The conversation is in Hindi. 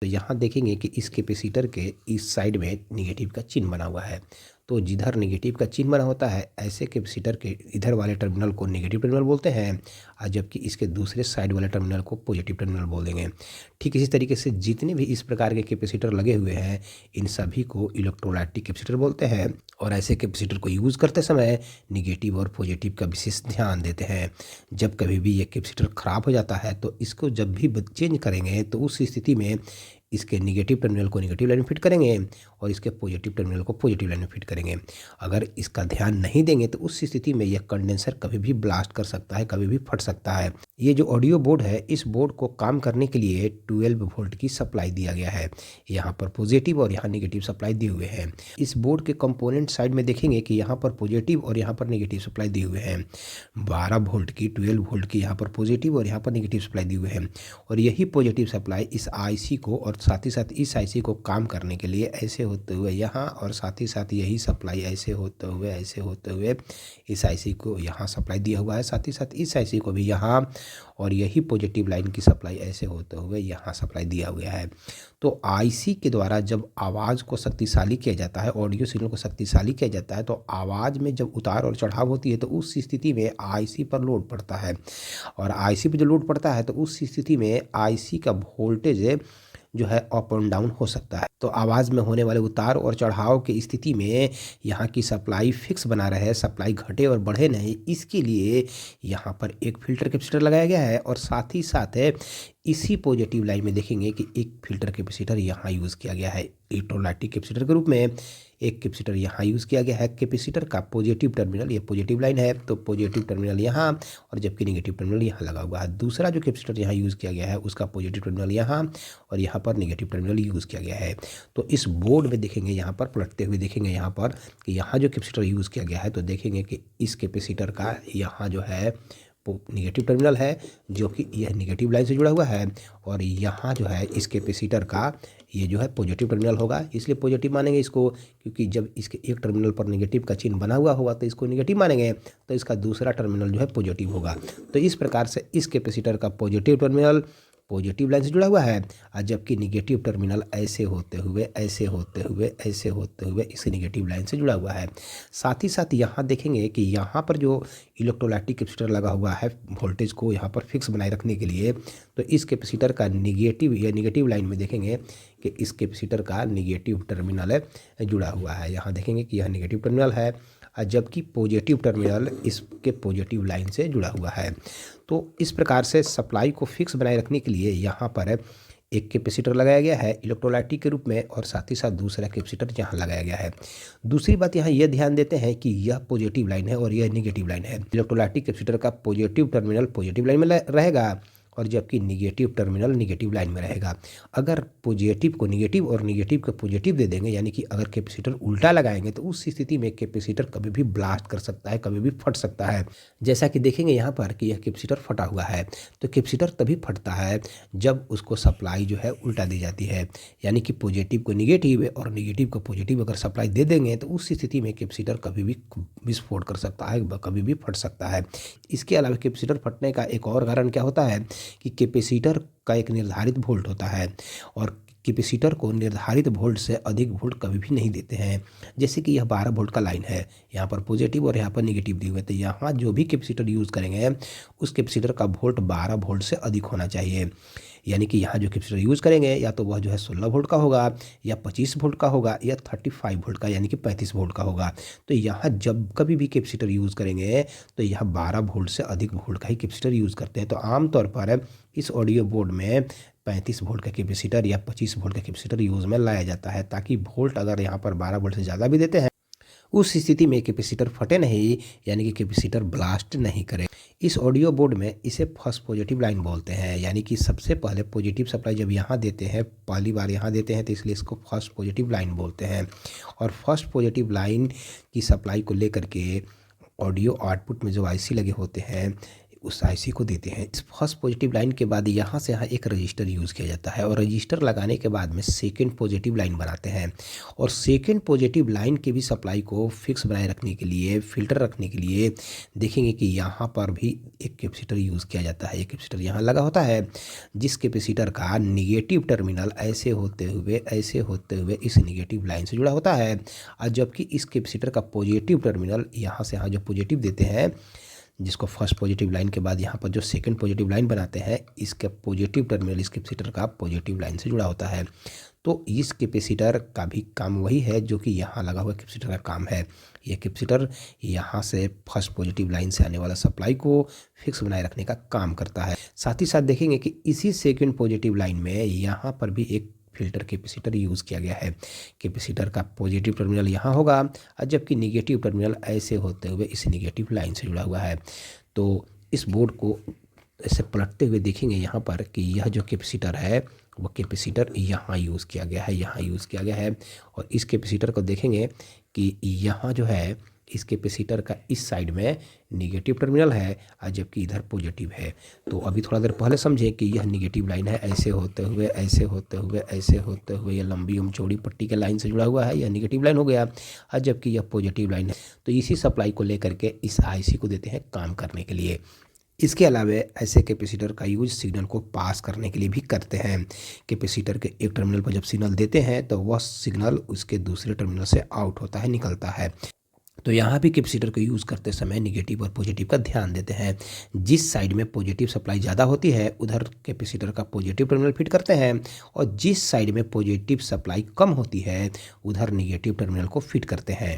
तो यहाँ देखेंगे कि इस कैपेसिटर के इस साइड में निगेटिव का चिन्ह बना हुआ है। तो जिधर निगेटिव का चिन्ह बना होता है ऐसे कैपेसिटर के इधर वाले टर्मिनल को नेगेटिव टर्मिनल बोलते हैं और जबकि इसके दूसरे साइड वाले टर्मिनल को पॉजिटिव टर्मिनल बोल देंगे। ठीक इसी तरीके से जितने भी इस प्रकार के कैपेसिटर लगे हुए हैं इन सभी को इलेक्ट्रोलाइटिक कैपेसिटर बोलते हैं और ऐसे कैपेसिटर को यूज़ करते समय निगेटिव और पॉजिटिव का विशेष ध्यान देते हैं। जब कभी भी ये कैपेसिटर ख़राब हो जाता है तो इसको जब भी चेंज करेंगे तो उस स्थिति में इसके निगेटिव टर्मिनल को निगेटिव लाइन में फिट करेंगे और इसके पॉजिटिव टर्मिनल को पॉजिटिव लाइन में फिट करेंगे। अगर इसका ध्यान नहीं देंगे तो उस स्थिति में यह कंडेंसर कभी भी ब्लास्ट कर सकता है, कभी भी फट सकता है। ये जो ऑडियो बोर्ड है इस बोर्ड को काम करने के लिए 12 वोल्ट की सप्लाई दिया गया है। यहाँ पर पॉजिटिव और यहाँ निगेटिव सप्लाई दिए हुए हैं। इस बोर्ड के कंपोनेंट साइड में देखेंगे कि यहाँ पर पॉजिटिव और यहाँ पर निगेटिव सप्लाई दिए हुए हैं। 12 वोल्ट की 12 वोल्ट की यहाँ पर पॉजिटिव और यहाँ पर निगेटिव सप्लाई दिए हुए हैं और यही पॉजिटिव सप्लाई इस आईसी को और साथ ही साथ इस आईसी को काम करने के लिए ऐसे होते हुए यहाँ और साथ ही साथ यही सप्लाई ऐसे होते हुए इस आईसी को यहाँ सप्लाई दिया हुआ है। साथ ही साथ इस आईसी को भी यहाँ और यही पॉजिटिव लाइन की सप्लाई ऐसे होते हुए यहाँ सप्लाई दिया हुआ है। तो आईसी के द्वारा जब आवाज़ को शक्तिशाली किया जाता है, ऑडियो सिग्नल को शक्तिशाली किया जाता है तो आवाज़ में जब उतार और चढ़ाव होती है तो उस स्थिति में आईसी पर लोड पड़ता है और आईसी पर जो लोड पड़ता है तो उस स्थिति में आईसी का वोल्टेज जो है अप एंड डाउन हो सकता है। तो आवाज़ में होने वाले उतार और चढ़ाव की स्थिति में यहाँ की सप्लाई फिक्स बना रहे, सप्लाई घटे और बढ़े नहीं, इसके लिए यहाँ पर एक फिल्टर कैपेसिटर लगाया गया है और साथ ही साथ इसी पॉजिटिव लाइन में देखेंगे कि एक फिल्टर कैपेसिटर यहाँ यूज़ किया गया है। इलेक्ट्रोलाइटिक कैपेसिटर के रूप में एक कैपेसिटर यहाँ यूज़ किया गया है। कैपेसिटर का पॉजिटिव टर्मिनल, ये पॉजिटिव लाइन है तो पॉजिटिव टर्मिनल यहाँ और जबकि निगेटिव टर्मिनल यहाँ लगा हुआ है। दूसरा जो कैपेसिटर यहाँ यूज़ किया गया है उसका पॉजिटिव टर्मिनल यहाँ और यहाँ पर निगेटिव टर्मिनल यूज़ किया गया है। तो इस बोर्ड में देखेंगे यहाँ पर पलटते हुए देखेंगे यहाँ पर कि यहाँ जो कैपेसिटर यूज़ किया गया है तो देखेंगे कि इस कैपेसिटर का यहाँ जो है निगेटिव टर्मिनल है जो कि यह निगेटिव लाइन से जुड़ा हुआ है और यहाँ जो है इस कैपेसिटर का ये जो है पॉजिटिव टर्मिनल होगा। इसलिए पॉजिटिव मानेंगे इसको क्योंकि जब इसके एक टर्मिनल पर निगेटिव का चिन्ह बना हुआ होगा तो इसको निगेटिव मानेंगे तो इसका दूसरा टर्मिनल जो है पॉजिटिव होगा। तो इस प्रकार से इस कैपेसिटर का पॉजिटिव टर्मिनल पॉजिटिव लाइन से जुड़ा हुआ है और जबकि निगेटिव टर्मिनल ऐसे होते हुए इस निगेटिव लाइन से जुड़ा हुआ है। साथ ही साथ यहाँ देखेंगे कि यहाँ पर जो इलेक्ट्रोलाइटिक कैपेसिटर लगा हुआ है वोल्टेज को यहाँ पर फिक्स बनाए रखने के लिए, तो इस कैपेसिटर का निगेटिव या निगेटिव लाइन में देखेंगे कि इस कैपेसिटर का निगेटिव टर्मिनल जुड़ा हुआ है। यहाँ देखेंगे कि यह निगेटिव टर्मिनल है जबकि पॉजिटिव टर्मिनल इसके पॉजिटिव लाइन से जुड़ा हुआ है। तो इस प्रकार से सप्लाई को फिक्स बनाए रखने के लिए यहाँ पर एक कैपेसिटर लगाया गया है इलेक्ट्रोलाइटिक के रूप में और साथ ही साथ दूसरा कैपेसिटर यहाँ लगाया गया है। दूसरी बात यहाँ यह ध्यान देते हैं कि यह पॉजिटिव लाइन है और यह निगेटिव लाइन है। इलेक्ट्रोलाइटिक कैपेसिटर का पॉजिटिव टर्मिनल पॉजिटिव लाइन में रहेगा और जबकि निगेटिव टर्मिनल निगेटिव लाइन में रहेगा। अगर पॉजिटिव को निगेटिव और निगेटिव को पॉजिटिव दे देंगे यानी कि अगर कैपेसिटर उल्टा लगाएंगे तो उस स्थिति में कैपेसिटर कभी भी ब्लास्ट कर सकता है, कभी भी फट सकता है। जैसा कि देखेंगे यहाँ पर कि यह कैपेसिटर फटा हुआ है तो कैपेसिटर तभी फटता है जब उसको सप्लाई जो है उल्टा दी जाती है, यानी कि पॉजिटिव को निगेटिव और निगेटिव को पॉजिटिव अगर सप्लाई दे देंगे तो उस स्थिति में कैपेसिटर कभी भी विस्फोट कर सकता है, कभी भी फट सकता है। इसके अलावा कैपेसिटर फटने का एक और कारण क्या होता है कि कैपेसिटर का एक निर्धारित वोल्ट होता है और कैपेसिटर को निर्धारित वोल्ट से अधिक वोल्ट कभी भी नहीं देते हैं। जैसे कि यह 12 वोल्ट का लाइन है, यहाँ पर पॉजिटिव और यहाँ पर निगेटिव दिए हुए, तो यहाँ जो भी कैपेसिटर यूज़ करेंगे उस कैपेसिटर का वोल्ट 12 वोल्ट से अधिक होना चाहिए। यानी कि यहाँ जो कैपेसिटर यूज़ करेंगे या तो वह जो है 16 वोल्ट का होगा या 25 वोल्ट का होगा या 35 वोल्ट का यानी कि 35 वोल्ट का होगा। तो यहाँ जब कभी भी कैपेसिटर यूज़ करेंगे तो यहाँ 12 वोल्ट से अधिक वोल्ट का ही कैपेसिटर यूज़ करते हैं। तो आमतौर पर इस ऑडियो बोर्ड में 35 वोल्ट का कैपेसिटर या 25 वोल्ट का कैपेसिटर यूज़ में लाया जाता है ताकि वोल्ट अगर यहाँ पर 12 वोल्ट से ज़्यादा भी देते हैं उस स्थिति में कैपेसिटर फटे नहीं, यानी कि कैपेसिटर ब्लास्ट नहीं करे। इस ऑडियो बोर्ड में इसे फर्स्ट पॉजिटिव लाइन बोलते हैं, यानी कि सबसे पहले पॉजिटिव सप्लाई जब यहाँ देते हैं, पहली बार यहाँ देते हैं तो इसलिए इसको फर्स्ट पॉजिटिव लाइन बोलते हैं। और फर्स्ट पॉजिटिव लाइन की सप्लाई को लेकर के ऑडियो आउटपुट में जो आईसी लगे होते हैं उस आईसी को देते हैं। इस फर्स्ट पॉजिटिव लाइन के बाद यहाँ से यहाँ एक रजिस्टर यूज़ किया जाता है और रजिस्टर लगाने के बाद में सेकेंड पॉजिटिव लाइन बनाते हैं और सेकेंड पॉजिटिव लाइन के भी सप्लाई को फिक्स बनाए रखने के लिए, फिल्टर रखने के लिए देखेंगे कि यहाँ पर भी एक कैपेसिटर यूज़ किया जाता है। एक कैपेसिटर यहाँ लगा होता है जिस कैपेसिटर का निगेटिव टर्मिनल ऐसे होते हुए इस निगेटिव लाइन से जुड़ा होता है और जबकि इस कैपेसिटर का पॉजिटिव टर्मिनल यहाँ से यहाँ जो पॉजिटिव देते हैं, जिसको फर्स्ट पॉजिटिव लाइन के बाद यहाँ पर जो सेकंड पॉजिटिव लाइन बनाते हैं, इसका पॉजिटिव टर्मिनल इस कैपेसिटर का पॉजिटिव लाइन से जुड़ा होता है। तो इस कैपेसिटर का भी काम वही है जो कि यहाँ लगा हुआ कैपेसिटर का काम है। ये कैपेसिटर यहाँ से फर्स्ट पॉजिटिव लाइन से आने वाला सप्लाई को फिक्स बनाए रखने का काम करता है। साथ ही साथ देखेंगे कि इसी सेकंड पॉजिटिव लाइन में यहाँ पर भी एक फिल्टर कैपेसिटर यूज़ किया गया है। कैपेसिटर का पॉजिटिव टर्मिनल यहाँ होगा और जबकि निगेटिव टर्मिनल ऐसे होते हुए इस निगेटिव लाइन से जुड़ा हुआ है। तो इस बोर्ड को ऐसे पलटते हुए देखेंगे यहाँ पर कि यह जो कैपेसिटर है वो कैपेसिटर यहाँ यूज़ किया गया है, यहाँ यूज़ किया गया है। और इस कैपेसिटर को देखेंगे कि यहाँ जो है इस कैपेसिटर का इस साइड में निगेटिव टर्मिनल है और जबकि इधर पॉजिटिव है। तो अभी थोड़ा देर पहले समझे कि यह निगेटिव लाइन है, ऐसे होते हुए यह लंबी एवं चौड़ी पट्टी के लाइन से जुड़ा हुआ है, यह निगेटिव लाइन हो गया और जबकि यह पॉजिटिव लाइन है। तो इसी सप्लाई को लेकर के इस आईसी को देते हैं काम करने के लिए। इसके अलावा ऐसे कैपेसिटर का यूज सिग्नल को पास करने के लिए भी करते हैं। कैपेसिटर के एक टर्मिनल पर जब सिग्नल देते हैं तो वह सिग्नल उसके दूसरे टर्मिनल से आउट होता है, निकलता है। तो यहाँ भी कैपेसिटर को यूज़ करते समय निगेटिव और पॉजिटिव का ध्यान देते हैं। जिस साइड में पॉजिटिव सप्लाई ज़्यादा होती है उधर कैपेसिटर का पॉजिटिव टर्मिनल फिट करते हैं और जिस साइड में पॉजिटिव सप्लाई कम होती है उधर निगेटिव टर्मिनल को फिट करते हैं।